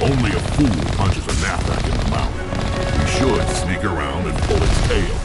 Only a fool punches a knapsack in the mouth. We should sneak around and pull its tail.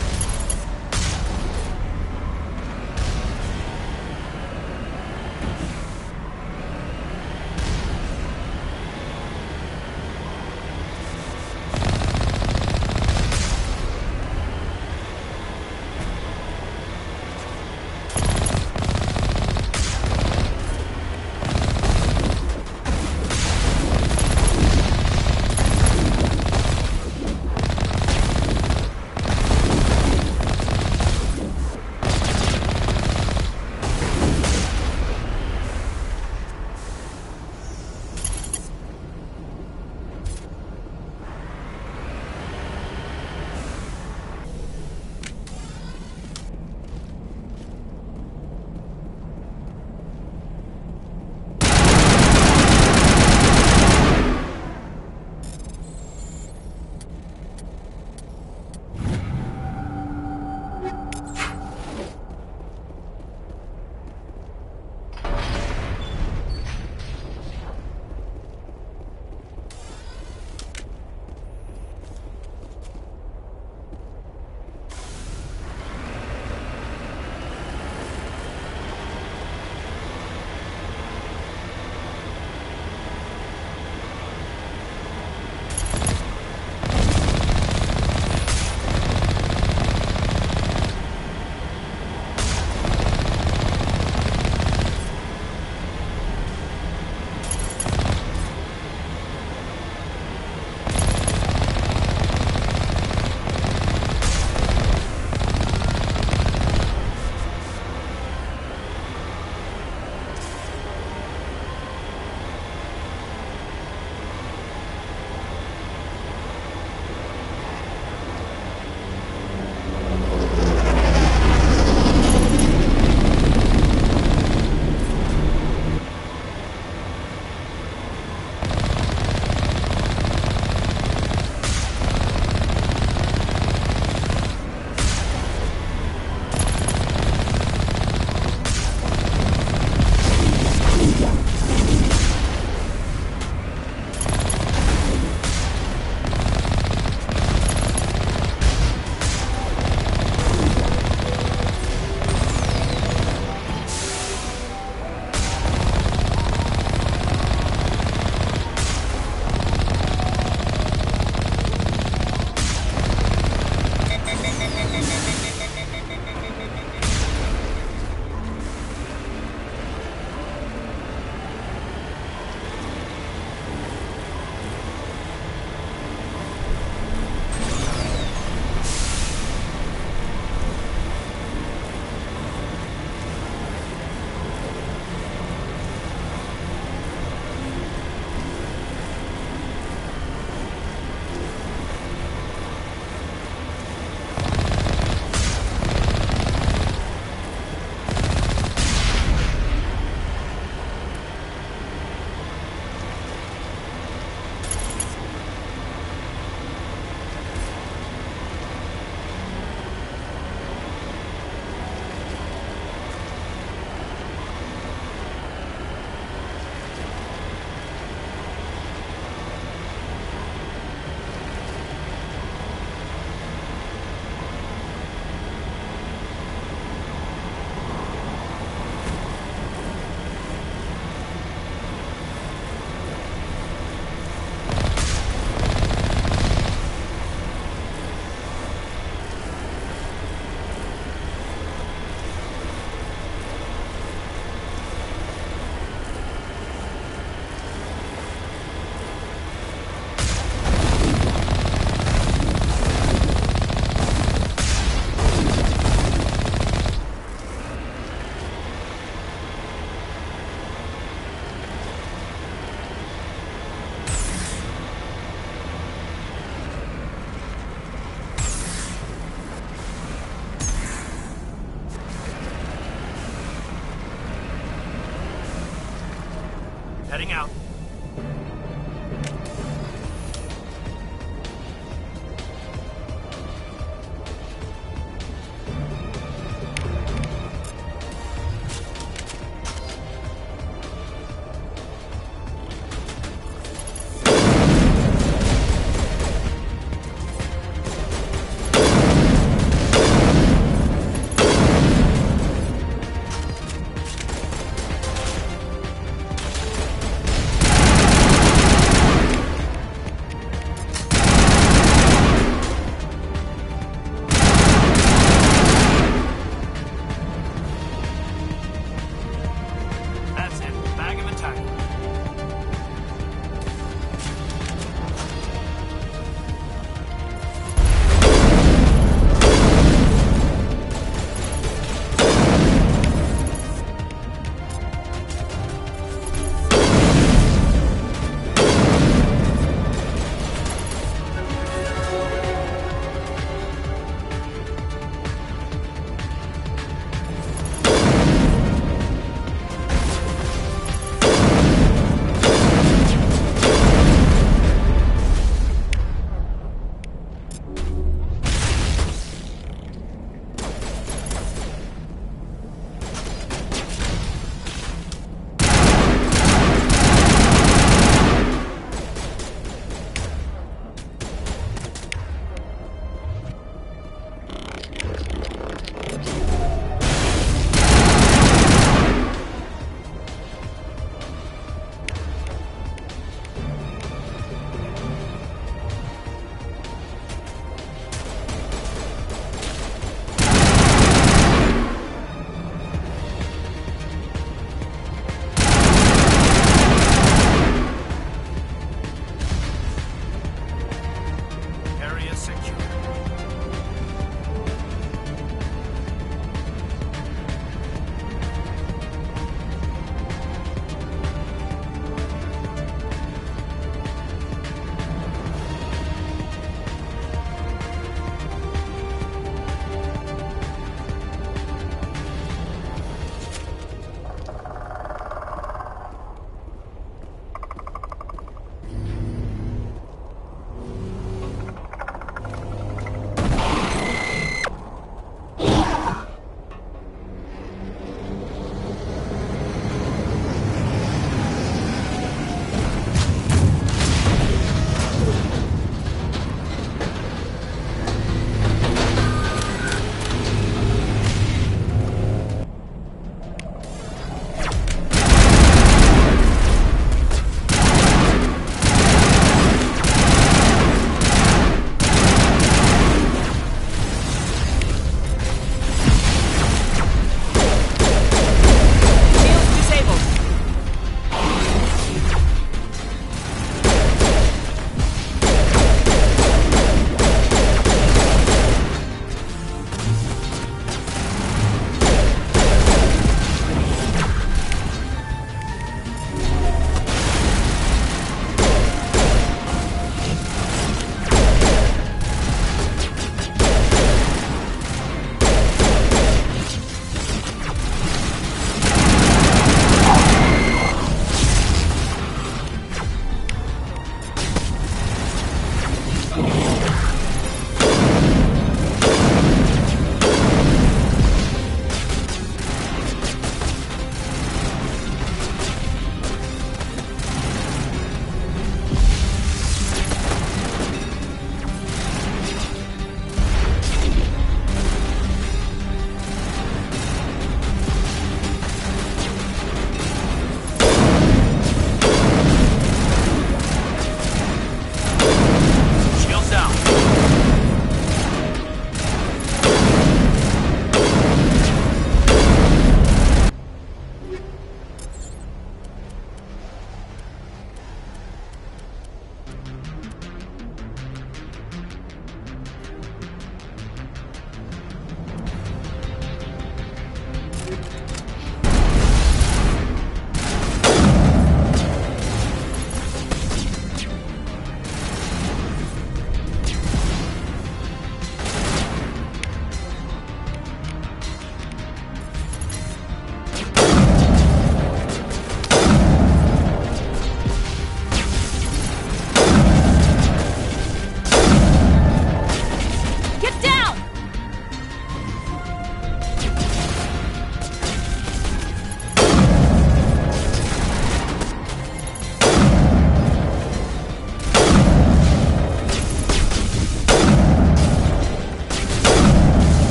Heading out.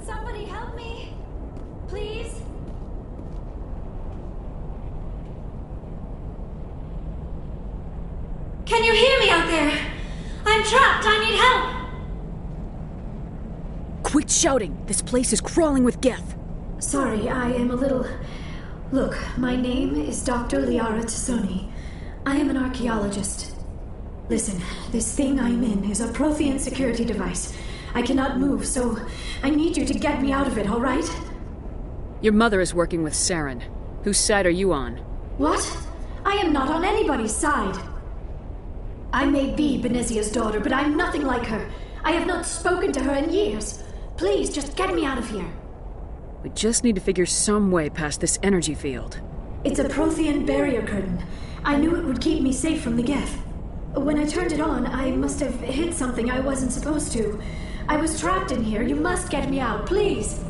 Somebody help me! Please? Can you hear me out there? I'm trapped! I need help! Quit shouting! This place is crawling with Geth! Sorry, I am a little... Look, my name is Dr. Liara Tassoni. I am an archaeologist. Listen, this thing I'm in is a Prothean security device. I cannot move, so I need you to get me out of it, all right? Your mother is working with Saren. Whose side are you on? What? I am not on anybody's side. I may be Benezia's daughter, but I'm nothing like her. I have not spoken to her in years. Please, just get me out of here. We just need to figure some way past this energy field. It's a Prothean barrier curtain. I knew it would keep me safe from the Geth. When I turned it on, I must have hit something I wasn't supposed to. I was trapped in here. You must get me out, please.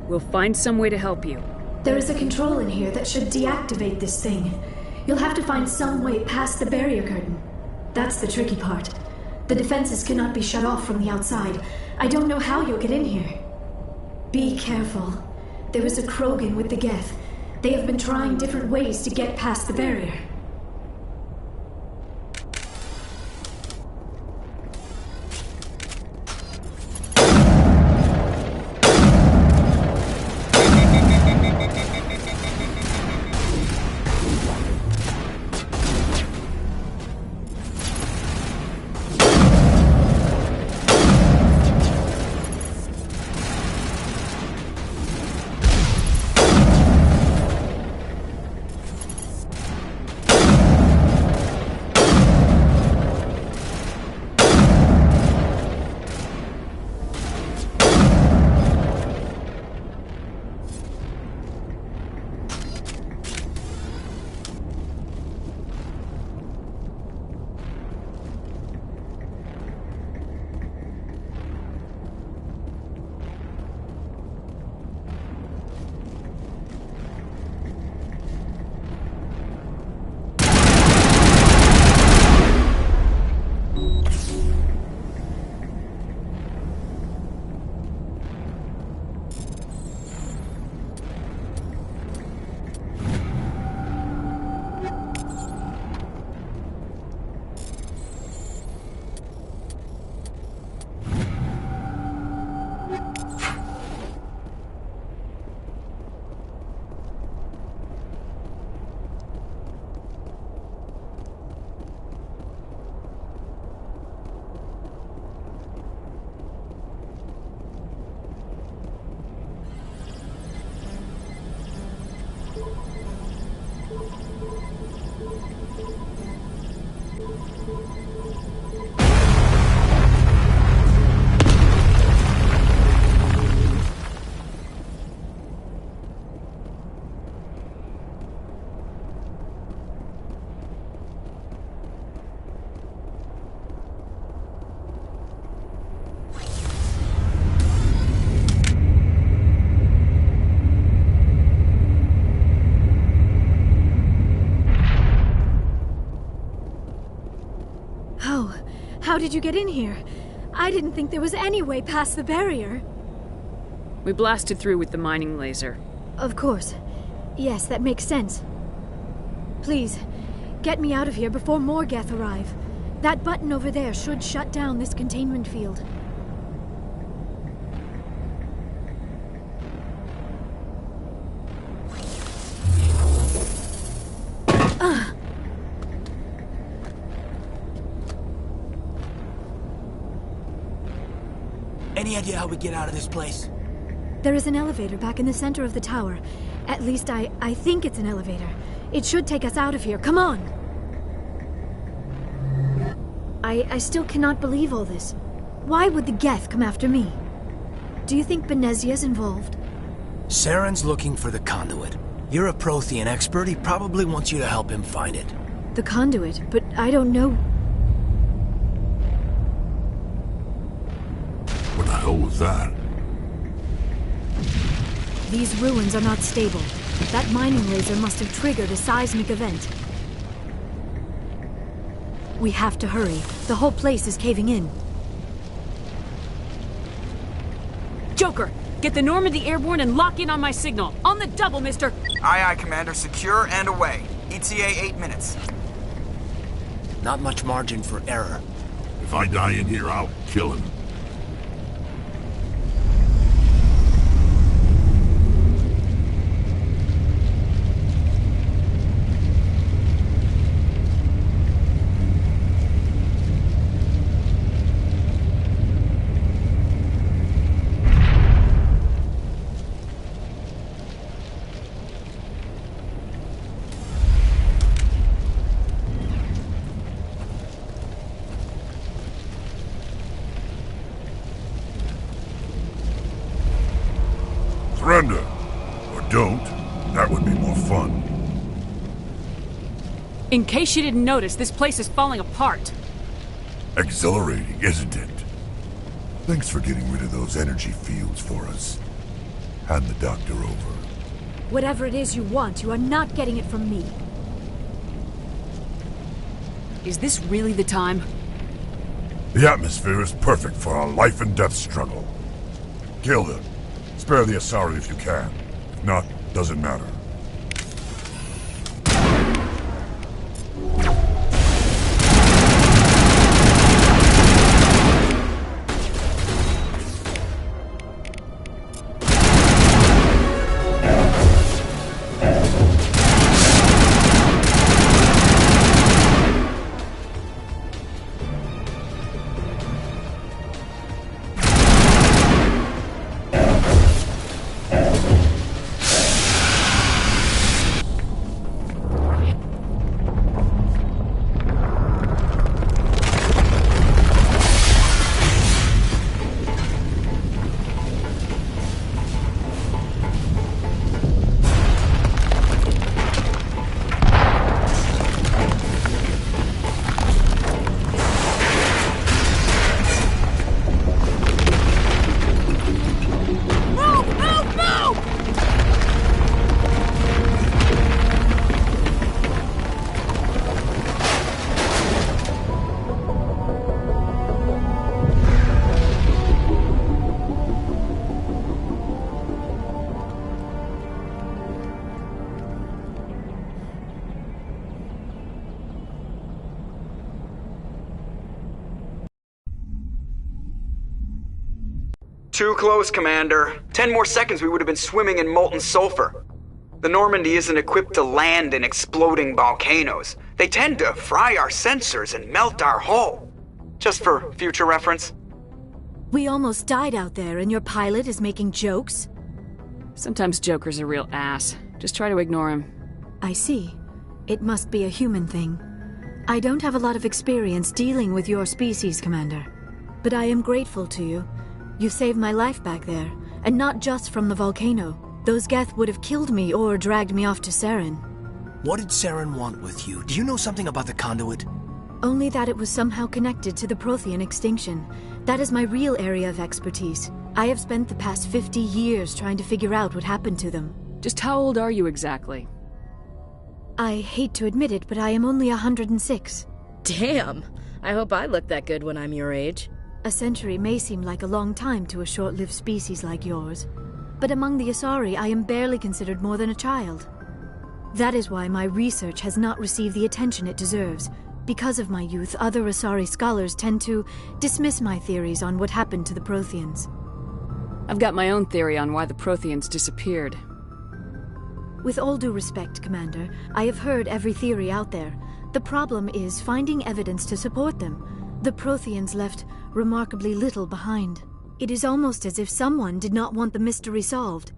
We'll find some way to help you. There is a control in here that should deactivate this thing. You'll have to find some way past the barrier curtain. That's the tricky part. The defenses cannot be shut off from the outside. I don't know how you'll get in here. Be careful. There is a Krogan with the Geth. They have been trying different ways to get past the barrier. How did you get in here? I didn't think there was any way past the barrier. We blasted through with the mining laser. Of course. Yes, that makes sense. Please, get me out of here before more Geth arrive. That button over there should shut down this containment field. Any idea how we get out of this place? There is an elevator back in the center of the tower. At least I think it's an elevator. It should take us out of here. Come on! I still cannot believe all this. Why would the Geth come after me? Do you think Benezia's involved? Saren's looking for the conduit. You're a Prothean expert. He probably wants you to help him find it. The conduit? But I don't know... What the hell was that? These ruins are not stable. That mining laser must have triggered a seismic event. We have to hurry. The whole place is caving in. Joker, get the Normandy airborne and lock in on my signal. On the double, mister! Aye, aye, Commander. Secure and away. ETA 8 minutes. Not much margin for error. If I die in here, I'll kill him. Surrender. Or don't. That would be more fun. In case you didn't notice, this place is falling apart. Exhilarating, isn't it? Thanks for getting rid of those energy fields for us. Hand the doctor over. Whatever it is you want, you are not getting it from me. Is this really the time? The atmosphere is perfect for a life and death struggle. Kill them. Spare the Asari if you can. If not, doesn't matter. Too close, Commander. 10 more seconds we would have been swimming in molten sulfur. The Normandy isn't equipped to land in exploding volcanoes. They tend to fry our sensors and melt our hull. Just for future reference. We almost died out there and your pilot is making jokes? Sometimes Joker's a real ass. Just try to ignore him. I see. It must be a human thing. I don't have a lot of experience dealing with your species, Commander. But I am grateful to you. You saved my life back there, and not just from the volcano. Those Geth would have killed me or dragged me off to Saren. What did Saren want with you? Do you know something about the conduit? Only that it was somehow connected to the Prothean extinction. That is my real area of expertise. I have spent the past 50 years trying to figure out what happened to them. Just how old are you exactly? I hate to admit it, but I am only 106. Damn! I hope I look that good when I'm your age. A century may seem like a long time to a short-lived species like yours, but among the Asari I am barely considered more than a child. That is why my research has not received the attention it deserves. Because of my youth, other Asari scholars tend to dismiss my theories on what happened to the Protheans. I've got my own theory on why the Protheans disappeared. With all due respect, Commander, I have heard every theory out there. The problem is finding evidence to support them. The Protheans left remarkably little behind. It is almost as if someone did not want the mystery solved.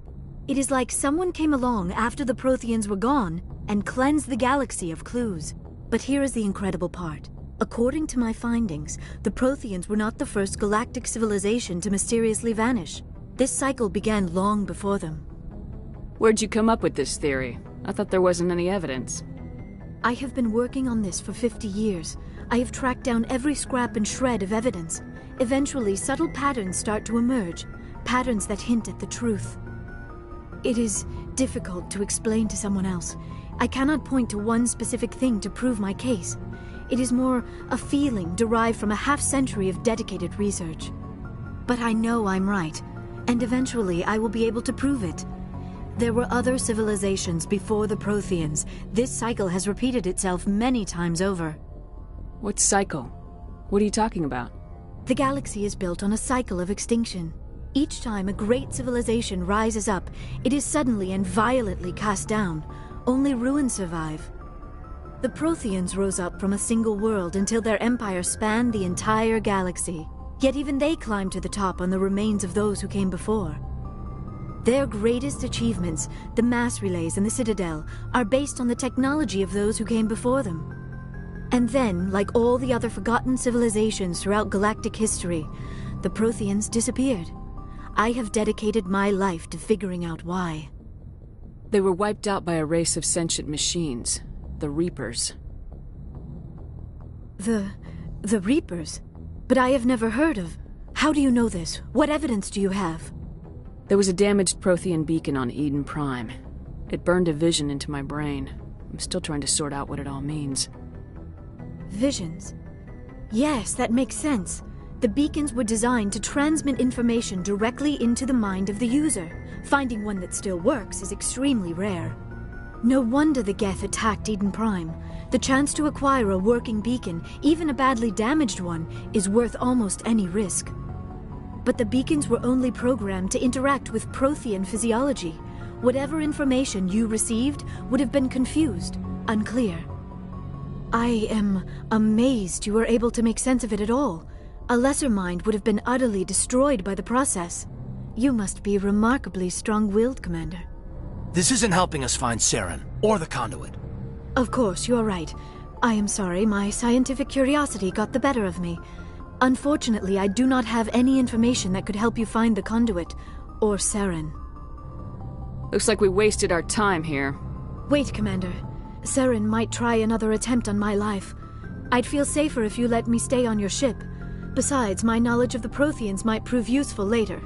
It is like someone came along after the Protheans were gone and cleansed the galaxy of clues. But here is the incredible part. According to my findings, the Protheans were not the first galactic civilization to mysteriously vanish. This cycle began long before them. Where'd you come up with this theory? I thought there wasn't any evidence. I have been working on this for 50 years. I have tracked down every scrap and shred of evidence. Eventually, subtle patterns start to emerge, patterns that hint at the truth. It is difficult to explain to someone else. I cannot point to one specific thing to prove my case. It is more a feeling derived from a half-century of dedicated research. But I know I'm right. And eventually I will be able to prove it. There were other civilizations before the Protheans. This cycle has repeated itself many times over. What cycle? What are you talking about? The galaxy is built on a cycle of extinction. Each time a great civilization rises up, it is suddenly and violently cast down. Only ruins survive. The Protheans rose up from a single world until their empire spanned the entire galaxy. Yet even they climbed to the top on the remains of those who came before. Their greatest achievements, the mass relays and the Citadel, are based on the technology of those who came before them. And then, like all the other forgotten civilizations throughout galactic history, the Protheans disappeared. I have dedicated my life to figuring out why. They were wiped out by a race of sentient machines, the Reapers. The Reapers? But I have never heard of... How do you know this? What evidence do you have? There was a damaged Prothean beacon on Eden Prime. It burned a vision into my brain. I'm still trying to sort out what it all means. Visions? Yes, that makes sense. The beacons were designed to transmit information directly into the mind of the user. Finding one that still works is extremely rare. No wonder the Geth attacked Eden Prime. The chance to acquire a working beacon, even a badly damaged one, is worth almost any risk. But the beacons were only programmed to interact with Prothean physiology. Whatever information you received would have been confused, unclear. I am amazed you were able to make sense of it at all. A lesser mind would have been utterly destroyed by the process. You must be remarkably strong-willed, Commander. This isn't helping us find Saren, or the conduit. Of course, you're right. I am sorry, my scientific curiosity got the better of me. Unfortunately, I do not have any information that could help you find the conduit, or Saren. Looks like we wasted our time here. Wait, Commander. Saren might try another attempt on my life. I'd feel safer if you let me stay on your ship. Besides, my knowledge of the Protheans might prove useful later.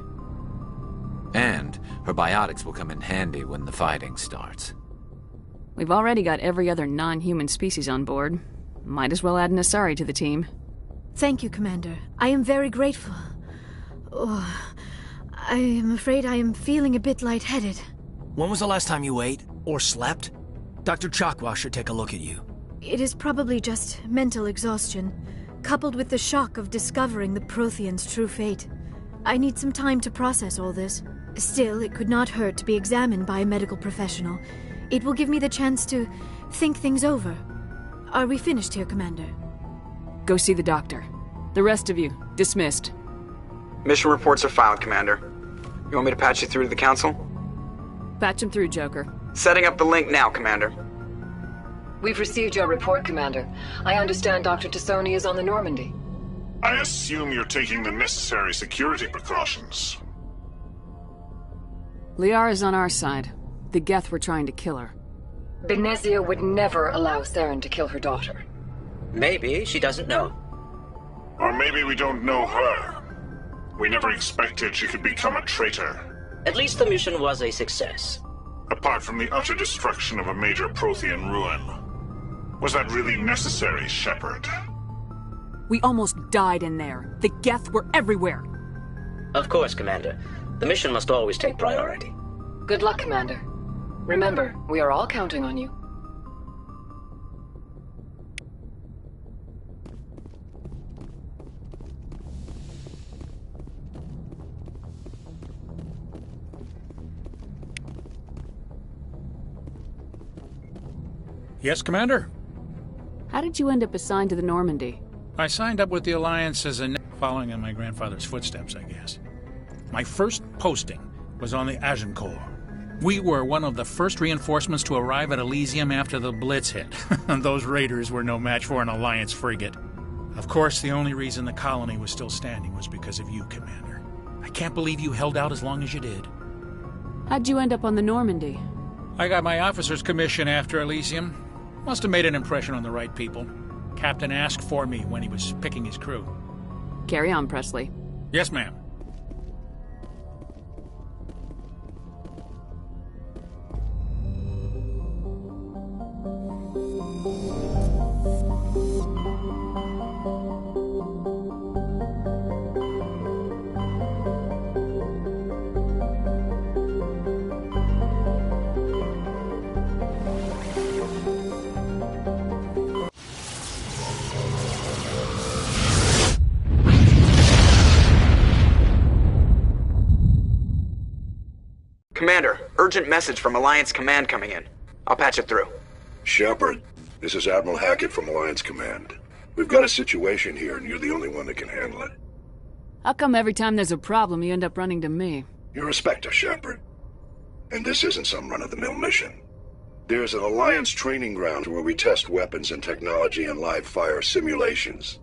And her biotics will come in handy when the fighting starts. We've already got every other non-human species on board. Might as well add an Asari to the team. Thank you, Commander. I am very grateful. Oh, I am afraid I am feeling a bit lightheaded. When was the last time you ate, or slept? Dr. Chakwa should take a look at you. It is probably just mental exhaustion, coupled with the shock of discovering the Protheans' true fate. I need some time to process all this. Still, it could not hurt to be examined by a medical professional. It will give me the chance to think things over. Are we finished here, Commander? Go see the doctor. The rest of you, dismissed. Mission reports are filed, Commander. You want me to patch you through to the Council? Patch him through, Joker. Setting up the link now, Commander. We've received your report, Commander. I understand Dr. Tassoni is on the Normandy. I assume you're taking the necessary security precautions. Liara's on our side. The Geth were trying to kill her. Benezia would never allow Theron to kill her daughter. Maybe she doesn't know. Or maybe we don't know her. We never expected she could become a traitor. At least the mission was a success. Apart from the utter destruction of a major Prothean ruin. Was that really necessary, Shepard? We almost died in there. The Geth were everywhere. Of course, Commander. The mission must always take priority. Good luck, Commander. Remember, we are all counting on you. Yes, Commander? How did you end up assigned to the Normandy? I signed up with the Alliance as a following in my grandfather's footsteps, I guess. My first posting was on the Agincourt. We were one of the first reinforcements to arrive at Elysium after the Blitz hit. Those raiders were no match for an Alliance frigate. Of course, the only reason the colony was still standing was because of you, Commander. I can't believe you held out as long as you did. How'd you end up on the Normandy? I got my officer's commission after Elysium. Must have made an impression on the right people. Captain asked for me when he was picking his crew. Carry on, Presley. Yes, ma'am. Commander, urgent message from Alliance Command coming in. I'll patch it through. Shepard, this is Admiral Hackett from Alliance Command. We've got a situation here, and you're the only one that can handle it. How come every time there's a problem, you end up running to me? You're a Spectre, Shepard. And this isn't some run-of-the-mill mission. There's an Alliance training ground where we test weapons and technology in live-fire simulations.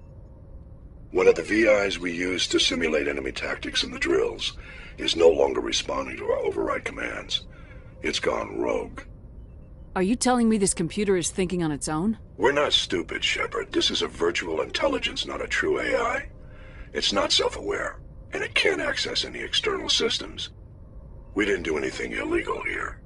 One of the VIs we use to simulate enemy tactics in the drills is no longer responding to our override commands. It's gone rogue. Are you telling me this computer is thinking on its own? We're not stupid, Shepard. This is a virtual intelligence, not a true AI. It's not self-aware, and it can't access any external systems. We didn't do anything illegal here.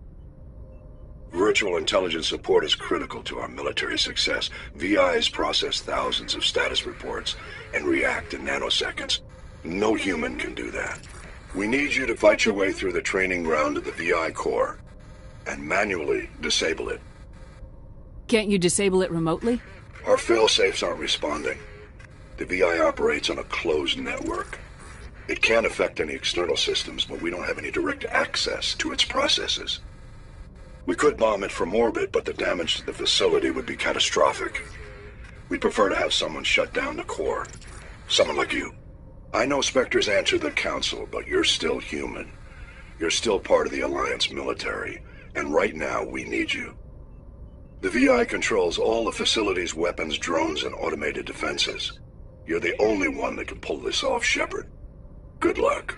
Virtual intelligence support is critical to our military success. VIs process thousands of status reports and react in nanoseconds. No human can do that. We need you to fight your way through the training ground of the VI core and manually disable it. Can't you disable it remotely? Our fail-safes aren't responding. The VI operates on a closed network. It can't affect any external systems, but we don't have any direct access to its processes. We could bomb it from orbit, but the damage to the facility would be catastrophic. We'd prefer to have someone shut down the core. Someone like you. I know Spectres answer the Council, but you're still human. You're still part of the Alliance military, and right now we need you. The VI controls all the facility's weapons, drones, and automated defenses. You're the only one that can pull this off, Shepard. Good luck.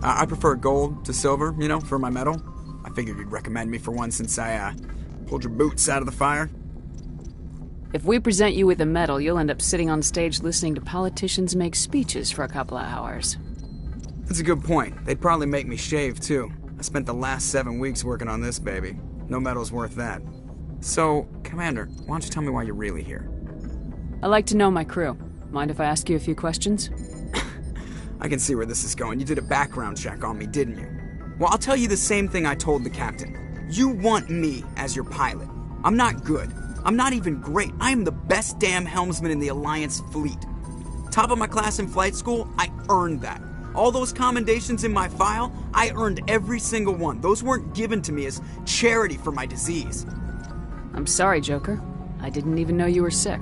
I prefer gold to silver, you know, for my medal. I figured you'd recommend me for one since I, pulled your boots out of the fire. If we present you with a medal, you'll end up sitting on stage listening to politicians make speeches for a couple of hours. That's a good point. They'd probably make me shave, too. I spent the last 7 weeks working on this baby. No medal's worth that. So, Commander, why don't you tell me why you're really here? I like to know my crew. Mind if I ask you a few questions? I can see where this is going. You did a background check on me, didn't you? Well, I'll tell you the same thing I told the captain. You want me as your pilot. I'm not good. I'm not even great. I am the best damn helmsman in the Alliance fleet. Top of my class in flight school, I earned that. All those commendations in my file, I earned every single one. Those weren't given to me as charity for my disease. I'm sorry, Joker. I didn't even know you were sick.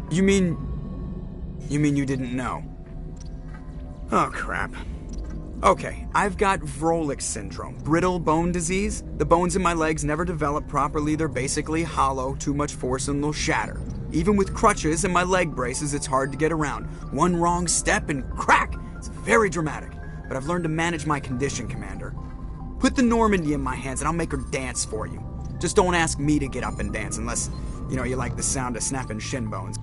You mean you didn't know? Oh, crap. Okay, I've got Vrolik's syndrome, brittle bone disease. The bones in my legs never develop properly. They're basically hollow, too much force and they'll shatter. Even with crutches and my leg braces, it's hard to get around. One wrong step and crack! It's very dramatic. But I've learned to manage my condition, Commander. Put the Normandy in my hands and I'll make her dance for you. Just don't ask me to get up and dance unless, you like the sound of snapping shin bones.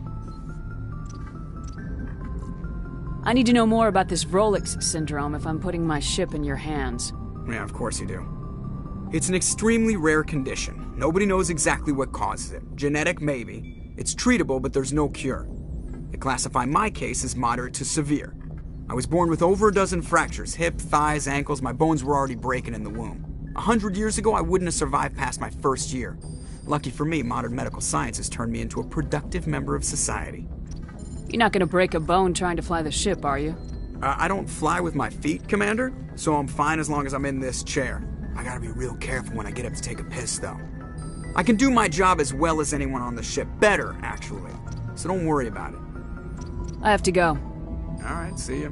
I need to know more about this Vrolik's syndrome if I'm putting my ship in your hands. Yeah, of course you do. It's an extremely rare condition. Nobody knows exactly what causes it. Genetic, maybe. It's treatable, but there's no cure. They classify my case as moderate to severe. I was born with over a dozen fractures, hip, thighs, ankles. My bones were already breaking in the womb. 100 years ago, I wouldn't have survived past my first year. Lucky for me, modern medical science has turned me into a productive member of society. You're not gonna break a bone trying to fly the ship, are you? I don't fly with my feet, Commander, so I'm fine as long as I'm in this chair. I gotta be real careful when I get up to take a piss, though. I can do my job as well as anyone on the ship. Better, actually. So don't worry about it. I have to go. Alright, see ya.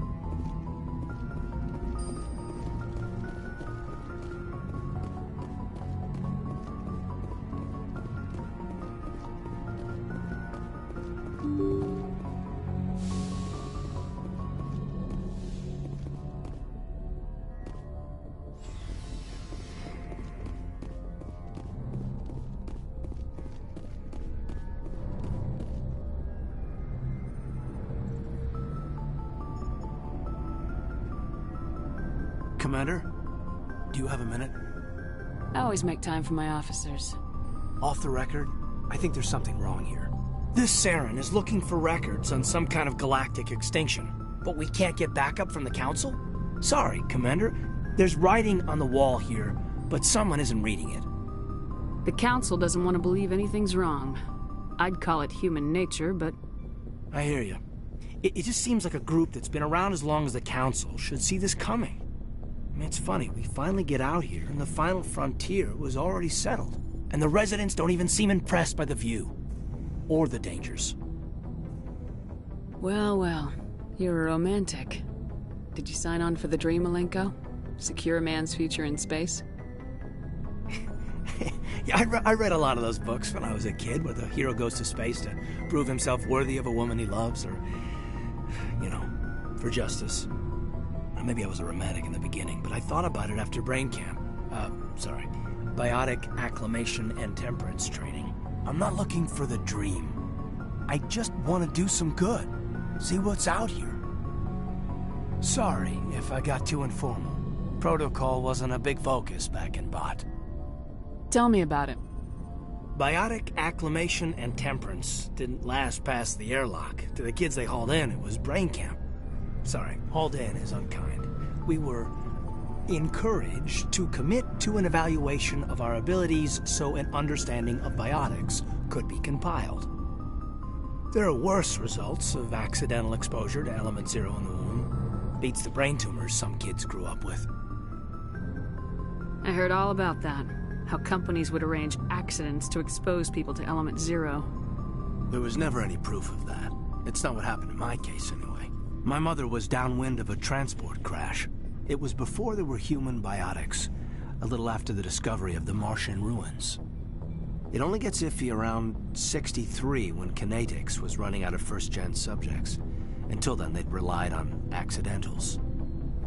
Commander, do you have a minute? I always make time for my officers. Off the record, I think there's something wrong here. This Saren is looking for records on some kind of galactic extinction, but we can't get backup from the Council? Sorry, Commander. There's writing on the wall here, but someone isn't reading it. The Council doesn't want to believe anything's wrong. I'd call it human nature, but... I hear you. It just seems like a group that's been around as long as the Council should see this coming. I mean, it's funny, we finally get out here, and the final frontier was already settled. And the residents don't even seem impressed by the view. Or the dangers. Well, well. You're a romantic. Did you sign on for the dream, Malenko? Secure a man's future in space? Yeah, I read a lot of those books when I was a kid, where the hero goes to space to prove himself worthy of a woman he loves, or, you know, for justice. Or maybe I was a romantic in the beginning, but I thought about it after brain camp. Biotic acclimation and temperance training. I'm not looking for the dream. I just want to do some good. See what's out here. Sorry if I got too informal. Protocol wasn't a big focus back in Bot. Tell me about it. Biotic acclimation and temperance didn't last past the airlock. To the kids they hauled in, it was brain camp. Sorry, hauled in is unkind. We were encouraged to commit to an evaluation of our abilities so an understanding of biotics could be compiled. There are worse results of accidental exposure to Element Zero in the womb. Beats the brain tumors some kids grew up with. I heard all about that. How companies would arrange accidents to expose people to Element Zero. There was never any proof of that. It's not what happened in my case, anyway. My mother was downwind of a transport crash. It was before there were human biotics, a little after the discovery of the Martian ruins. It only gets iffy around 63 when Kinetics was running out of first-gen subjects. Until then, they'd relied on accidentals.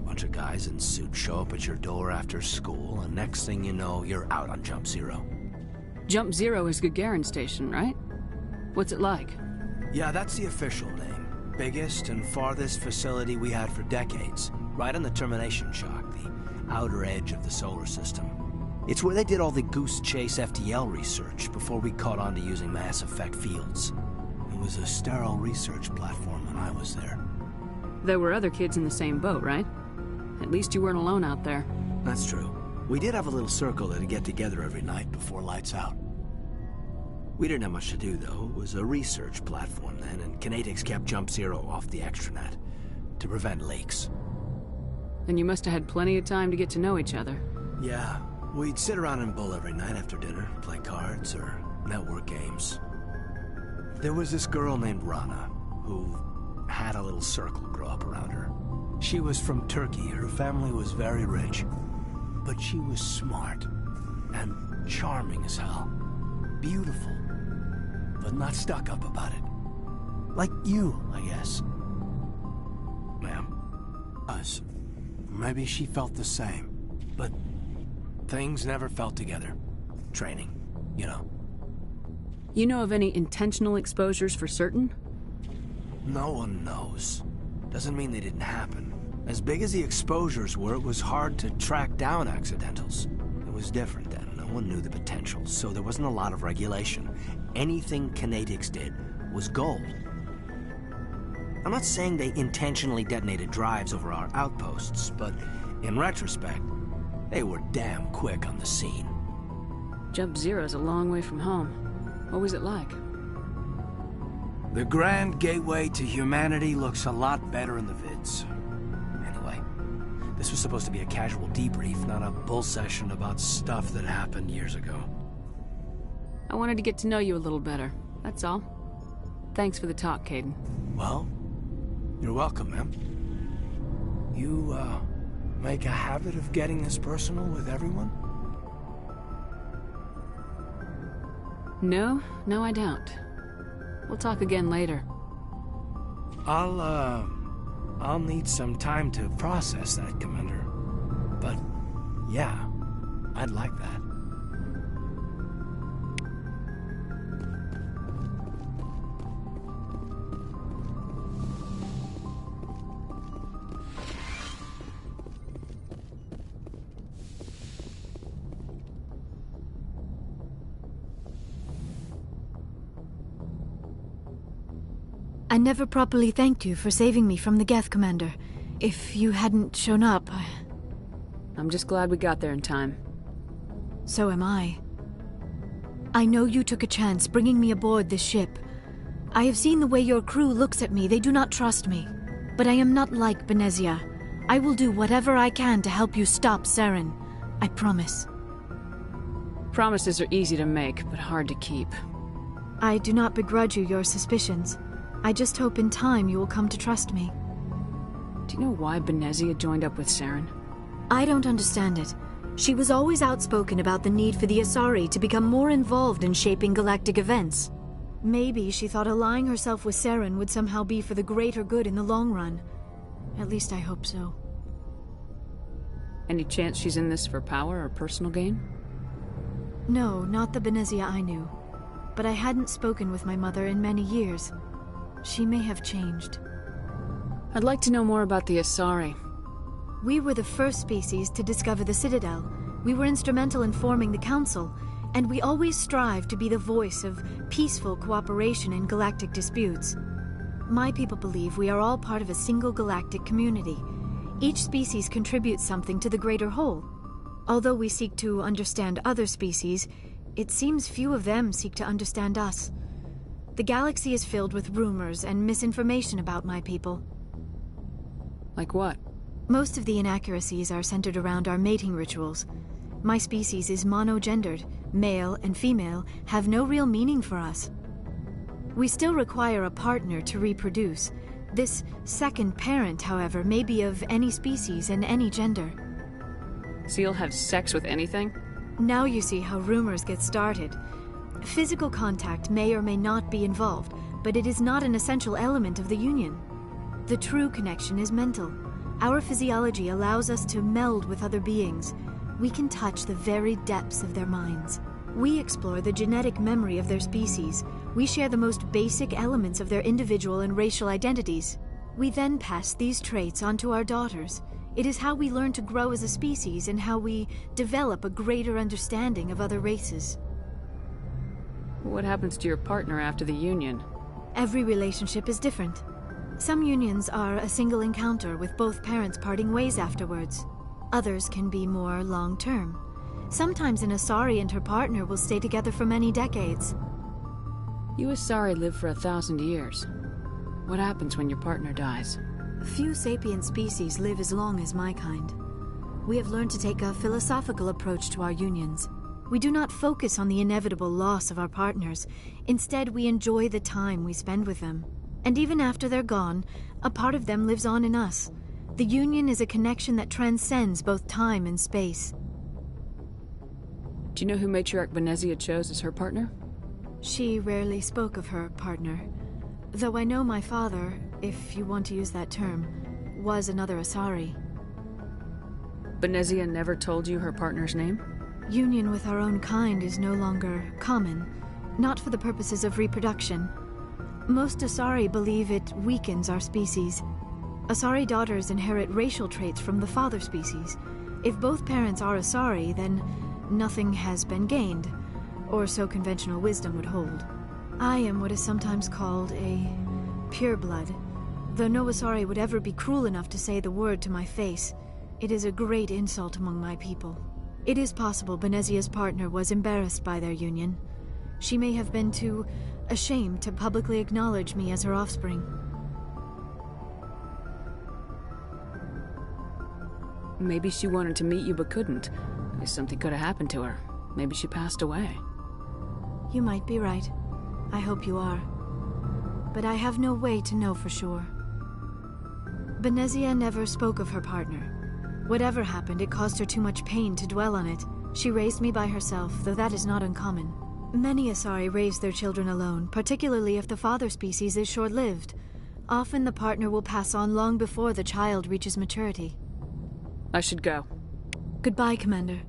Bunch of guys in suits show up at your door after school, and next thing you know, you're out on Jump Zero. Jump Zero is Gagarin Station, right? What's it like? Yeah, that's the official name. Biggest and farthest facility we had for decades. Right on the termination shock, the outer edge of the solar system. It's where they did all the Goose Chase FTL research before we caught on to using mass effect fields. It was a sterile research platform when I was there. There were other kids in the same boat, right? At least you weren't alone out there. That's true. We did have a little circle that'd get together every night before lights out. We didn't have much to do, though. It was a research platform then, and Kinetics kept Jump Zero off the extranet to prevent leaks. Then you must have had plenty of time to get to know each other. Yeah, we'd sit around and bull every night after dinner, play cards or network games. There was this girl named Rana, who had a little circle grow up around her. She was from Turkey. Her family was very rich. But she was smart and charming as hell. Beautiful, but not stuck up about it. Like you, I guess. Ma'am. Us. Maybe she felt the same. But things never felt together. Training, you know. You know of any intentional exposures for certain? No one knows. Doesn't mean they didn't happen. As big as the exposures were, it was hard to track down accidentals. It was different then. No one knew the potential, so there wasn't a lot of regulation. Anything Kinetics did was gold. I'm not saying they intentionally detonated drives over our outposts, but in retrospect, They were damn quick on the scene. Jump Zero's a long way from home. What was it like? The grand gateway to humanity looks a lot better in the vids. Anyway, this was supposed to be a casual debrief, not a bull session about stuff that happened years ago. I wanted to get to know you a little better, that's all. Thanks for the talk, Caden. Well, you're welcome, ma'am. You, make a habit of getting this personal with everyone? No, I don't. We'll talk again later. I'll need some time to process that, Commander. But, yeah, I'd like that. I never properly thanked you for saving me from the Geth, Commander. If you hadn't shown up, I'm just glad we got there in time. So am I. I know you took a chance bringing me aboard this ship. I have seen the way your crew looks at me. They do not trust me. But I am not like Benezia. I will do whatever I can to help you stop Saren. I promise. Promises are easy to make, but hard to keep. I do not begrudge you your suspicions. I just hope in time you will come to trust me. Do you know why Benezia joined up with Saren? I don't understand it. She was always outspoken about the need for the Asari to become more involved in shaping galactic events. Maybe she thought allying herself with Saren would somehow be for the greater good in the long run. At least I hope so. Any chance she's in this for power or personal gain? No, not the Benezia I knew. But I hadn't spoken with my mother in many years. She may have changed. I'd like to know more about the Asari. We were the first species to discover the Citadel. We were instrumental in forming the Council, and we always strive to be the voice of peaceful cooperation in galactic disputes. My people believe we are all part of a single galactic community. Each species contributes something to the greater whole. Although we seek to understand other species, it seems few of them seek to understand us. The galaxy is filled with rumors and misinformation about my people. Like what? Most of the inaccuracies are centered around our mating rituals. My species is monogendered. Male and female have no real meaning for us. We still require a partner to reproduce. This second parent, however, may be of any species and any gender. So you'll have sex with anything? Now you see how rumors get started. Physical contact may or may not be involved, but it is not an essential element of the union. The true connection is mental. Our physiology allows us to meld with other beings. We can touch the very depths of their minds. We explore the genetic memory of their species. We share the most basic elements of their individual and racial identities. We then pass these traits on to our daughters. It is how we learn to grow as a species and how we develop a greater understanding of other races. What happens to your partner after the union? Every relationship is different. Some unions are a single encounter with both parents parting ways afterwards. Others can be more long-term. Sometimes an Asari and her partner will stay together for many decades. You Asari live for 1,000 years. What happens when your partner dies? Few sapient species live as long as my kind. We have learned to take a philosophical approach to our unions. We do not focus on the inevitable loss of our partners. Instead, we enjoy the time we spend with them. And even after they're gone, a part of them lives on in us. The union is a connection that transcends both time and space. Do you know who Matriarch Benezia chose as her partner? She rarely spoke of her partner. Though I know my father, if you want to use that term, was another Asari. Benezia never told you her partner's name? Union with our own kind is no longer common, not for the purposes of reproduction. Most Asari believe it weakens our species. Asari daughters inherit racial traits from the father species. If both parents are Asari, then nothing has been gained, or so conventional wisdom would hold. I am what is sometimes called a pureblood, though no Asari would ever be cruel enough to say the word to my face. It is a great insult among my people. It is possible Benezia's partner was embarrassed by their union. She may have been too ashamed to publicly acknowledge me as her offspring. Maybe she wanted to meet you but couldn't. I guess something could have happened to her. Maybe she passed away. You might be right. I hope you are. But I have no way to know for sure. Benezia never spoke of her partner. Whatever happened, it caused her too much pain to dwell on it. She raised me by herself, though that is not uncommon. Many Asari raise their children alone, particularly if the father species is short-lived. Often the partner will pass on long before the child reaches maturity. I should go. Goodbye, Commander.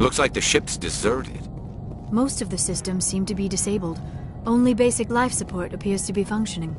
Looks like the ship's deserted. Most of the systems seem to be disabled. Only basic life support appears to be functioning.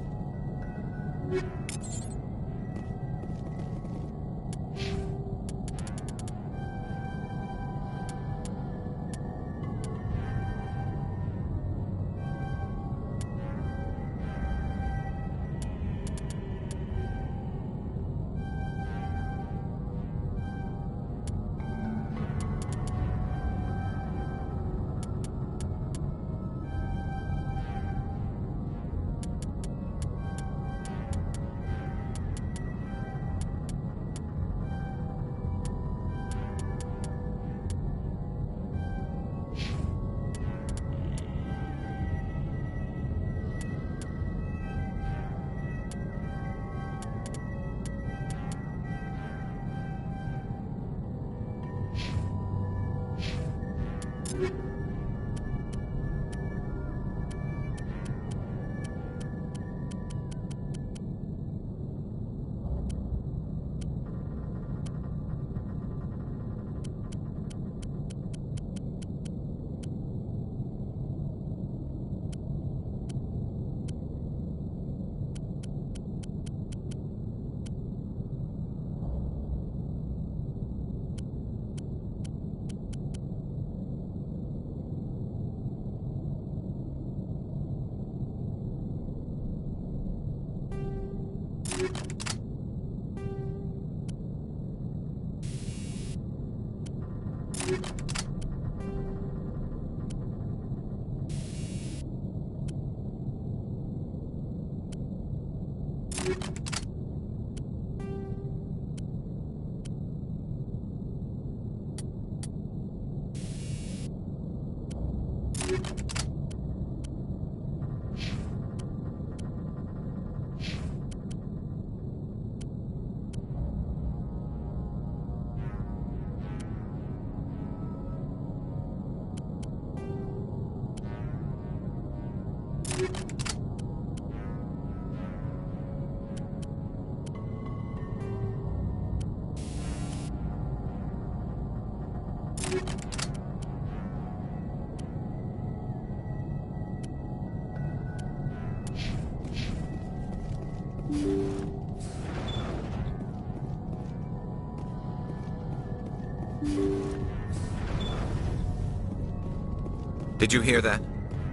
Did you hear that?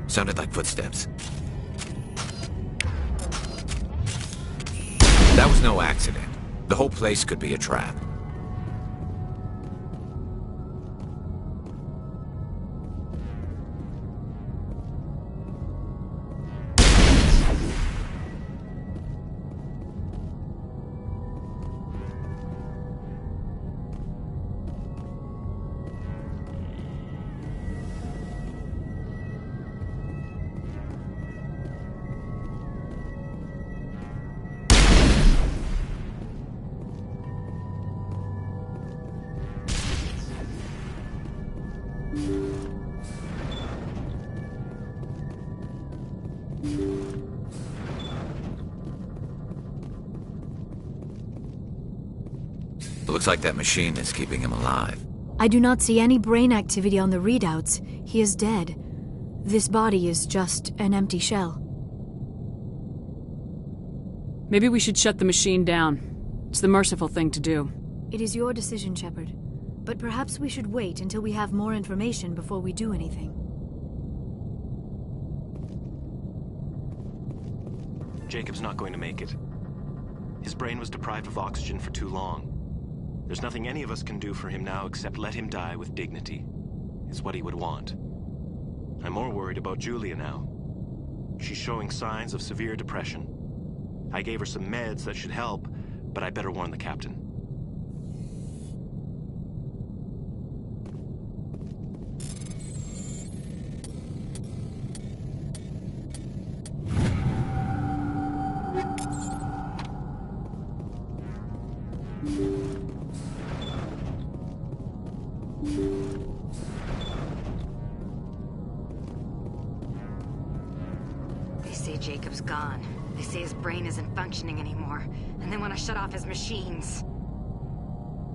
Sounded like footsteps. That was no accident. The whole place could be a trap. Looks like that machine is keeping him alive. I do not see any brain activity on the readouts. He is dead. This body is just an empty shell. Maybe we should shut the machine down. It's the merciful thing to do. It is your decision, Shepard. But perhaps we should wait until we have more information before we do anything. Jacob's not going to make it. His brain was deprived of oxygen for too long. There's nothing any of us can do for him now except let him die with dignity. It's what he would want. I'm more worried about Julia now. She's showing signs of severe depression. I gave her some meds that should help, but I better warn the captain. They say Jacob's gone. They say his brain isn't functioning anymore, and they want to shut off his machines.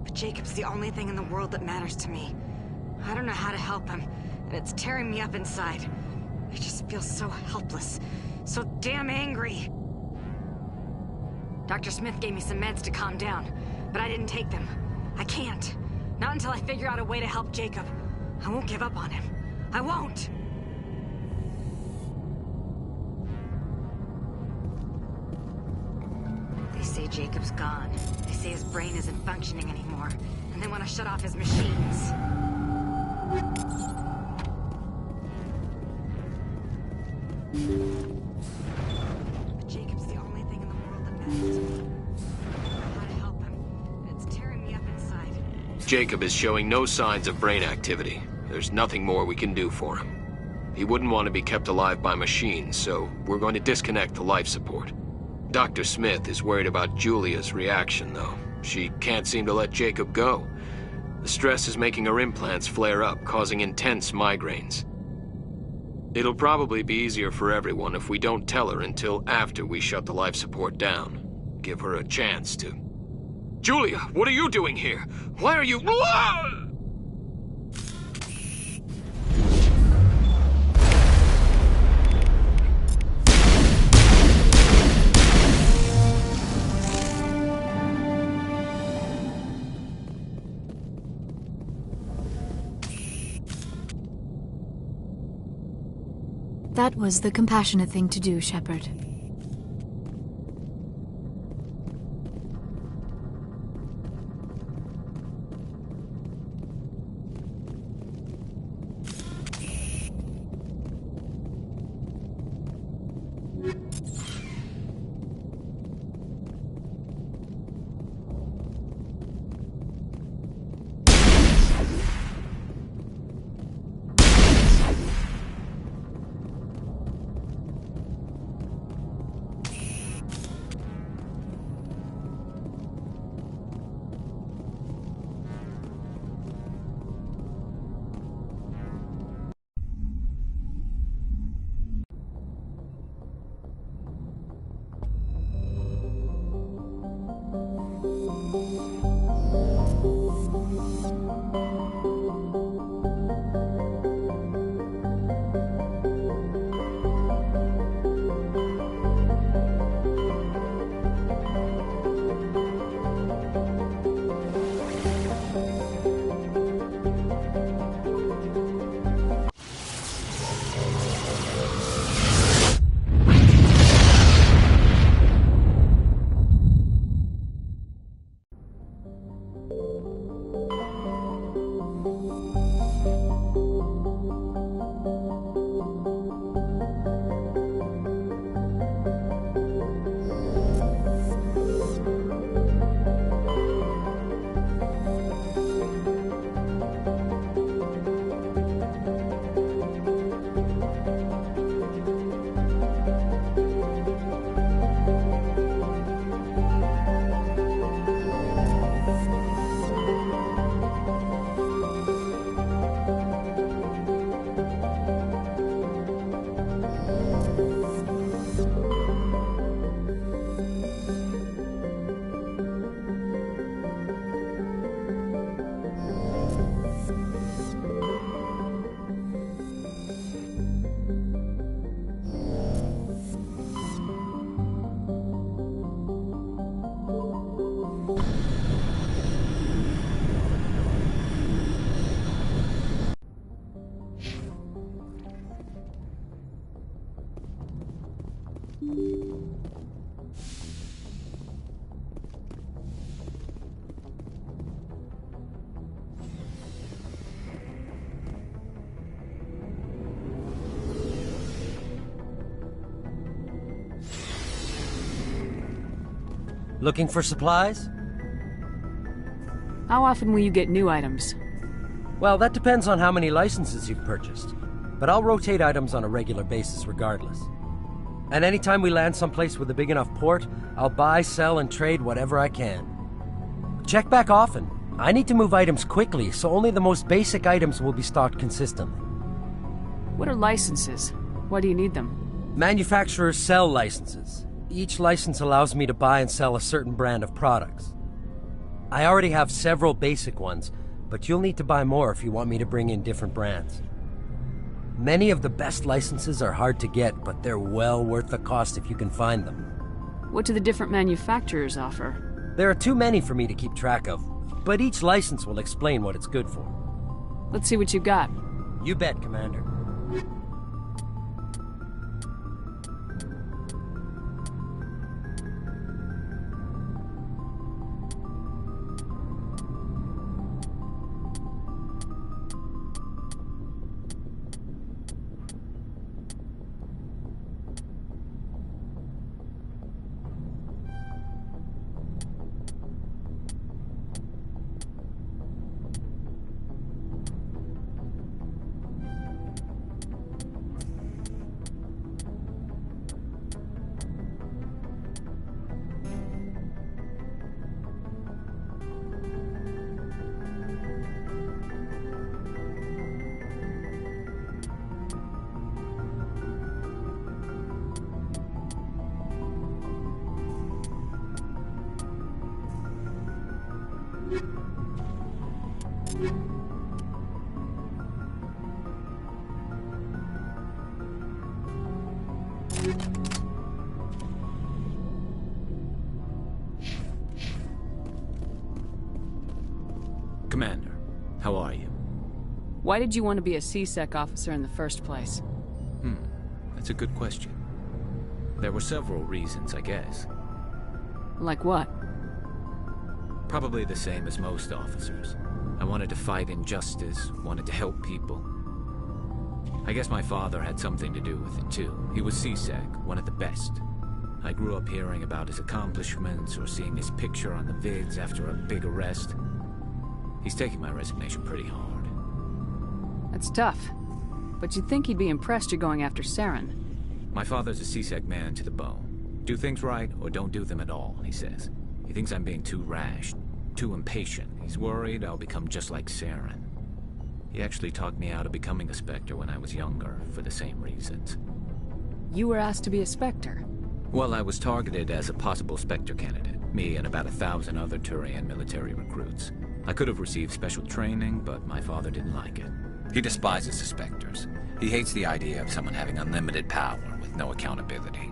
But Jacob's the only thing in the world that matters to me. I don't know how to help him, and it's tearing me up inside. I just feel so helpless, so damn angry. Dr. Smith gave me some meds to calm down, but I didn't take them. I can't. Not until I figure out a way to help Jacob. I won't give up on him. I won't! They say Jacob's gone. They say his brain isn't functioning anymore, and they want to shut off his machines. But Jacob's the only thing in the world that matters to me. I don't know how to help him, and it's tearing me up inside. Jacob is showing no signs of brain activity. There's nothing more we can do for him. He wouldn't want to be kept alive by machines, so we're going to disconnect the life support. Dr. Smith is worried about Julia's reaction, though. She can't seem to let Jacob go. The stress is making her implants flare up, causing intense migraines. It'll probably be easier for everyone if we don't tell her until after we shut the life support down. Give her a chance to... Julia, what are you doing here? Why are you... That was the compassionate thing to do, Shepard. Looking for supplies? How often will you get new items? Well, that depends on how many licenses you've purchased. But I'll rotate items on a regular basis regardless. And anytime we land someplace with a big enough port, I'll buy, sell, and trade whatever I can. Check back often. I need to move items quickly, so only the most basic items will be stocked consistently. What are licenses? Why do you need them? Manufacturers sell licenses. Each license allows me to buy and sell a certain brand of products. I already have several basic ones, but you'll need to buy more if you want me to bring in different brands. Many of the best licenses are hard to get, but they're well worth the cost if you can find them. What do the different manufacturers offer? There are too many for me to keep track of, but each license will explain what it's good for. Let's see what you got. You bet, Commander. Commander, how are you? Why did you want to be a C-Sec officer in the first place? That's a good question. There were several reasons, I guess. Like what? Probably the same as most officers. I wanted to fight injustice, wanted to help people. I guess my father had something to do with it too. He was C-Sec, one of the best. I grew up hearing about his accomplishments or seeing his picture on the vids after a big arrest. He's taking my resignation pretty hard. That's tough. But you'd think he'd be impressed you're going after Saren. My father's a C-Sec man to the bone. Do things right or don't do them at all, he says. He thinks I'm being too rash, too impatient. He's worried I'll become just like Saren. He actually talked me out of becoming a Spectre when I was younger, for the same reasons. You were asked to be a Spectre? Well, I was targeted as a possible Spectre candidate. Me and about 1,000 other Turian military recruits. I could have received special training, but my father didn't like it. He despises the Spectres. He hates the idea of someone having unlimited power with no accountability.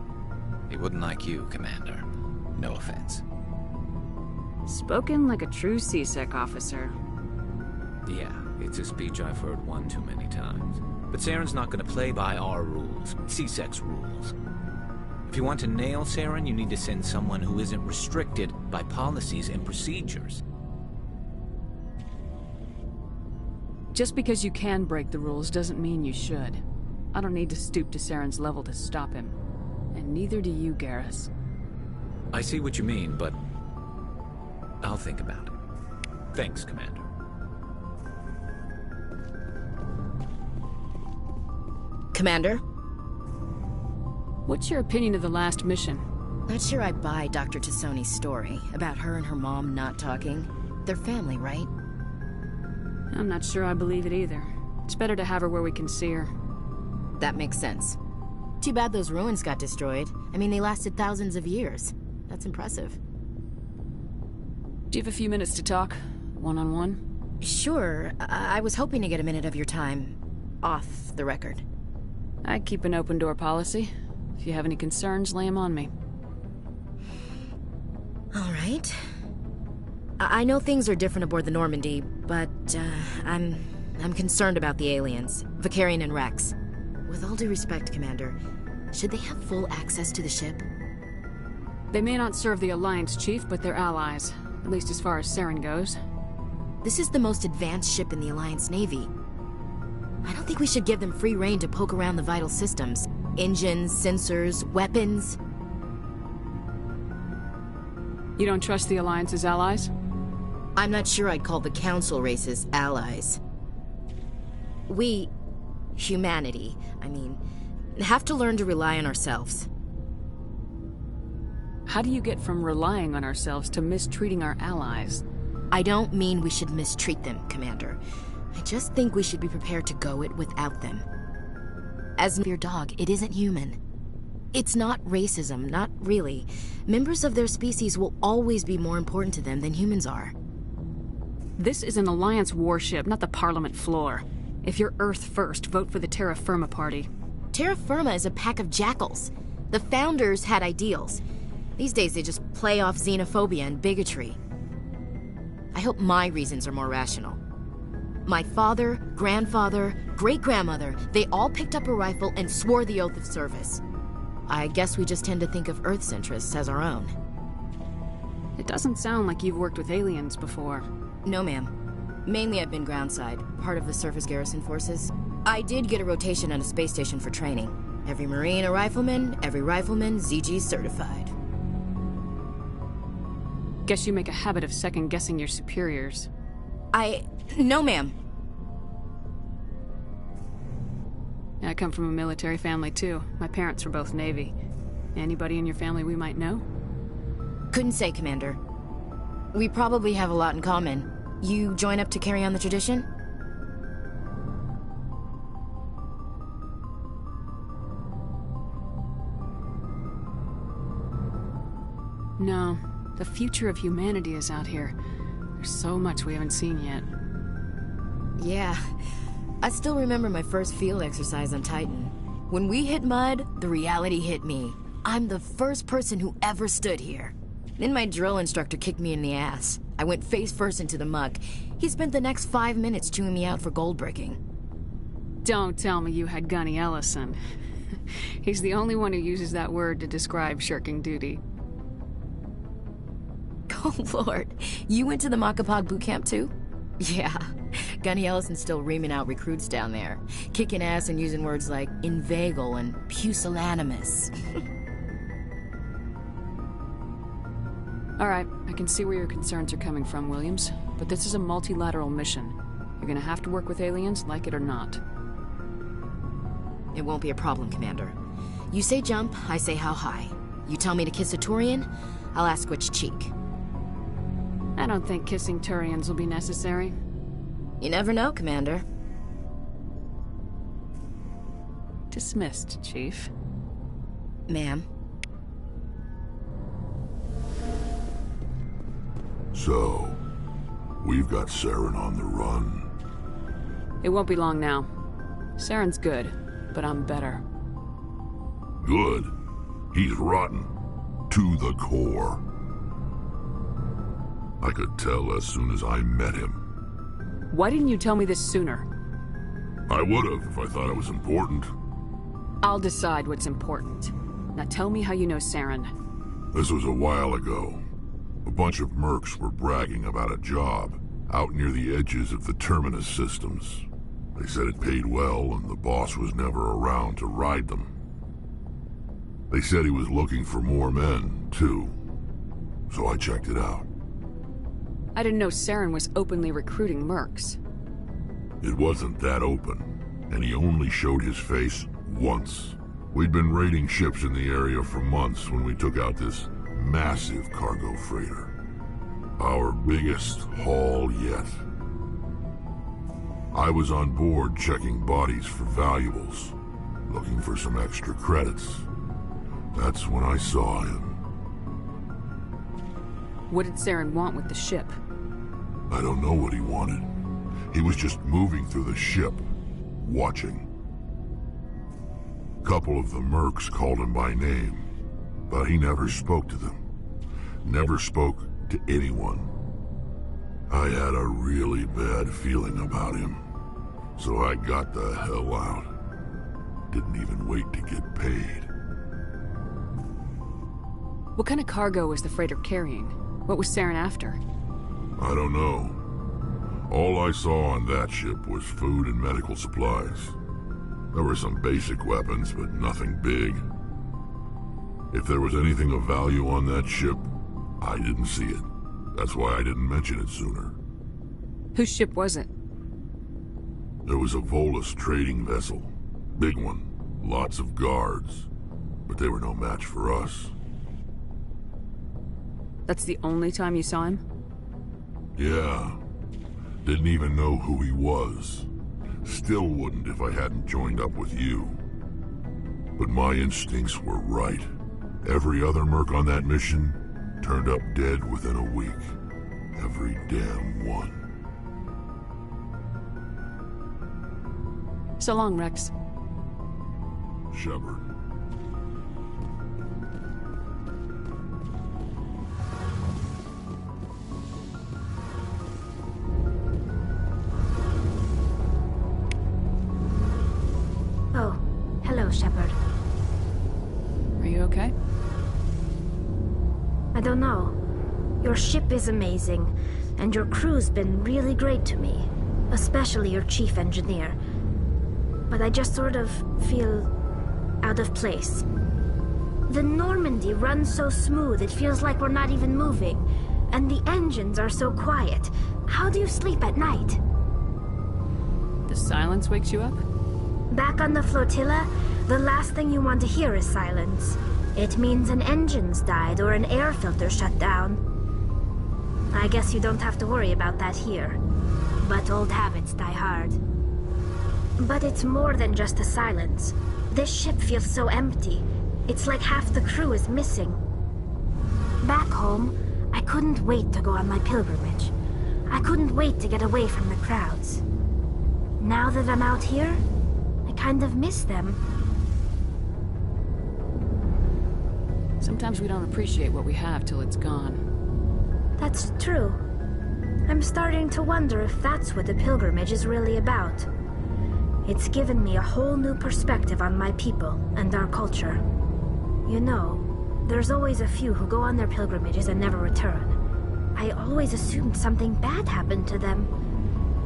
He wouldn't like you, Commander. No offense. Spoken like a true C-Sec officer. Yeah, it's a speech I've heard one too many times. But Saren's not going to play by our rules, C-Sec's rules. If you want to nail Saren, you need to send someone who isn't restricted by policies and procedures. Just because you can break the rules doesn't mean you should. I don't need to stoop to Saren's level to stop him. And neither do you, Garrus. I see what you mean, but I'll think about it. Thanks, Commander. Commander? What's your opinion of the last mission? Not sure I buy Dr. Tassoni's story about her and her mom not talking. They're family, right? I'm not sure I believe it either. It's better to have her where we can see her. That makes sense. Too bad those ruins got destroyed. I mean, they lasted thousands of years. That's impressive. Do you have a few minutes to talk? One-on-one? Sure. I was hoping to get a minute of your time. Off the record. I keep an open door policy. If you have any concerns, lay them on me. All right. I know things are different aboard the Normandy, but I'm concerned about the aliens, Vicarian and Rex. With all due respect, Commander, should they have full access to the ship? They may not serve the Alliance, Chief, but they're allies. At least as far as Saren goes. This is the most advanced ship in the Alliance Navy. I don't think we should give them free rein to poke around the vital systems. Engines, sensors, weapons. You don't trust the Alliance's allies? I'm not sure I'd call the Council races allies. We, humanity, I mean, have to learn to rely on ourselves. How do you get from relying on ourselves to mistreating our allies? I don't mean we should mistreat them, Commander. I just think we should be prepared to go it without them. As your dog, it isn't human. It's not racism, not really. Members of their species will always be more important to them than humans are. This is an Alliance warship, not the Parliament floor. If you're Earth first, vote for the Terra Firma Party. Terra Firma is a pack of jackals. The founders had ideals. These days they just play off xenophobia and bigotry. I hope my reasons are more rational. My father, grandfather, great-grandmother, they all picked up a rifle and swore the oath of service. I guess we just tend to think of Earth's interests as our own. It doesn't sound like you've worked with aliens before. No, ma'am. Mainly I've been groundside, part of the surface garrison forces. I did get a rotation on a space station for training. Every Marine a rifleman, every rifleman ZG certified. Guess you make a habit of second-guessing your superiors. No, ma'am. I come from a military family, too. My parents were both Navy. Anybody in your family we might know? Couldn't say, Commander. We probably have a lot in common. You join up to carry on the tradition? No. The future of humanity is out here. There's so much we haven't seen yet. Yeah. I still remember my first field exercise on Titan. When we hit mud, the reality hit me. I'm the first person who ever stood here. Then my drill instructor kicked me in the ass. I went face first into the muck. He spent the next 5 minutes chewing me out for gold breaking. Don't tell me you had Gunny Ellison. He's the only one who uses that word to describe shirking duty. Oh, Lord. You went to the Makapog boot camp, too? Yeah. Gunny Ellison's still reaming out recruits down there. Kicking ass and using words like inveigle and pusillanimous. All right, I can see where your concerns are coming from, Williams. But this is a multilateral mission. You're gonna have to work with aliens, like it or not. It won't be a problem, Commander. You say jump, I say how high. You tell me to kiss a Turian, I'll ask which cheek. I don't think kissing Turians will be necessary. You never know, Commander. Dismissed, Chief. Ma'am. So, we've got Saren on the run. It won't be long now. Saren's good, but I'm better. Good? He's rotten. To the core. I could tell as soon as I met him. Why didn't you tell me this sooner? I would've if I thought it was important. I'll decide what's important. Now tell me how you know Saren. This was a while ago. A bunch of mercs were bragging about a job out near the edges of the Terminus systems. They said it paid well and the boss was never around to ride them. They said he was looking for more men, too. So I checked it out. I didn't know Saren was openly recruiting mercs. It wasn't that open, and he only showed his face once. We'd been raiding ships in the area for months when we took out this massive cargo freighter. Our biggest haul yet. I was on board checking bodies for valuables, looking for some extra credits. That's when I saw him. What did Saren want with the ship? I don't know what he wanted. He was just moving through the ship, watching. A couple of the mercs called him by name, but he never spoke to them. Never spoke to anyone. I had a really bad feeling about him, so I got the hell out. Didn't even wait to get paid. What kind of cargo was the freighter carrying? What was Saren after? I don't know. All I saw on that ship was food and medical supplies. There were some basic weapons, but nothing big. If there was anything of value on that ship, I didn't see it. That's why I didn't mention it sooner. Whose ship was it? There was a Volus trading vessel. Big one. Lots of guards. But they were no match for us. That's the only time you saw him? Yeah. Didn't even know who he was. Still wouldn't if I hadn't joined up with you. But my instincts were right. Every other merc on that mission turned up dead within a week. Every damn one. So long, Rex. Shepard. Oh, hello, Shepard. Are you okay? I don't know. Your ship is amazing, and your crew's been really great to me. Especially your chief engineer. But I just sort of feel out of place. The Normandy runs so smooth it feels like we're not even moving. And the engines are so quiet. How do you sleep at night? The silence wakes you up? Back on the flotilla, the last thing you want to hear is silence. It means an engine's died or an air filter shut down. I guess you don't have to worry about that here. But old habits die hard. But it's more than just the silence. This ship feels so empty. It's like half the crew is missing. Back home, I couldn't wait to go on my pilgrimage. I couldn't wait to get away from the crowds. Now that I'm out here, I kind of miss them. Sometimes we don't appreciate what we have till it's gone. That's true. I'm starting to wonder if that's what the pilgrimage is really about. It's given me a whole new perspective on my people and our culture. You know, there's always a few who go on their pilgrimages and never return. I always assumed something bad happened to them.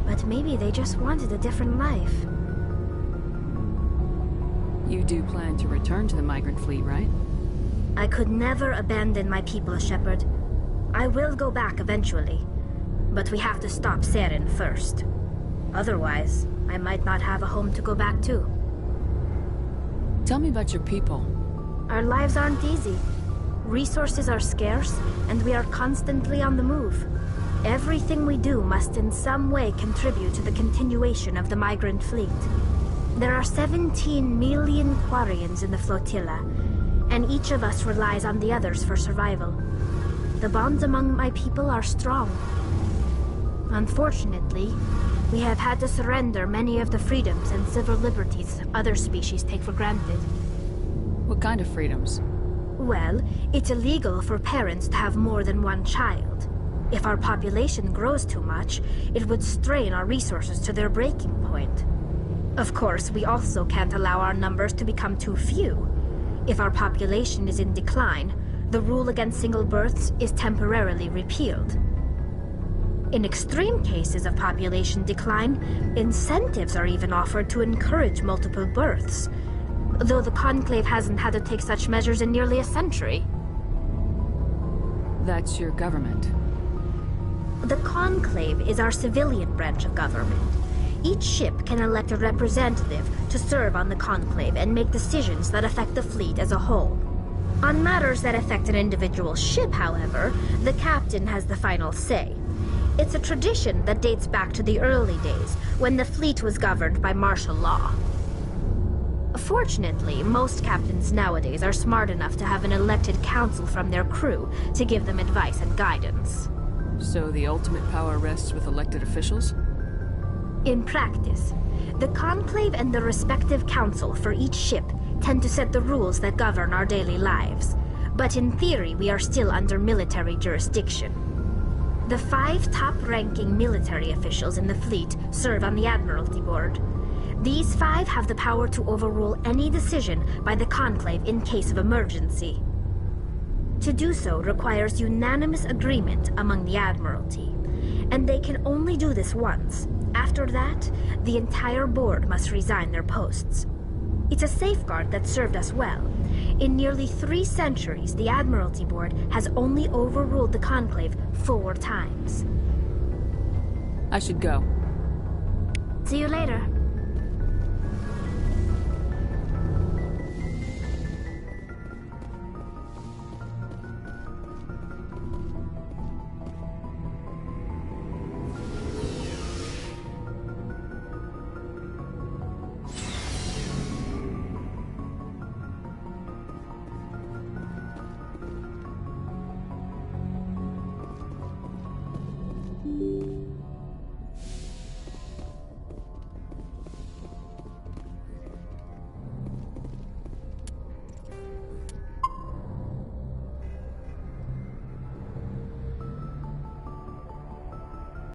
But maybe they just wanted a different life. You do plan to return to the migrant fleet, right? I could never abandon my people, Shepard. I will go back eventually. But we have to stop Saren first. Otherwise, I might not have a home to go back to. Tell me about your people. Our lives aren't easy. Resources are scarce, and we are constantly on the move. Everything we do must in some way contribute to the continuation of the migrant fleet. There are 17 million Quarians in the flotilla, and each of us relies on the others for survival. The bonds among my people are strong. Unfortunately, we have had to surrender many of the freedoms and civil liberties other species take for granted. What kind of freedoms? Well, it's illegal for parents to have more than one child. If our population grows too much, it would strain our resources to their breaking point. Of course, we also can't allow our numbers to become too few. If our population is in decline, the rule against single births is temporarily repealed. In extreme cases of population decline, incentives are even offered to encourage multiple births, though the Conclave hasn't had to take such measures in nearly a century. That's your government. The Conclave is our civilian branch of government. Each ship can elect a representative to serve on the Conclave and make decisions that affect the fleet as a whole. On matters that affect an individual ship, however, the captain has the final say. It's a tradition that dates back to the early days, when the fleet was governed by martial law. Fortunately, most captains nowadays are smart enough to have an elected council from their crew to give them advice and guidance. So the ultimate power rests with elected officials? In practice, the Conclave and the respective council for each ship tend to set the rules that govern our daily lives. But in theory, we are still under military jurisdiction. The 5 top-ranking military officials in the fleet serve on the Admiralty Board. These 5 have the power to overrule any decision by the Conclave in case of emergency. To do so requires unanimous agreement among the Admiralty, and they can only do this once. After that, the entire board must resign their posts. It's a safeguard that served us well. In nearly 3 centuries, the Admiralty Board has only overruled the Conclave 4 times. I should go. See you later.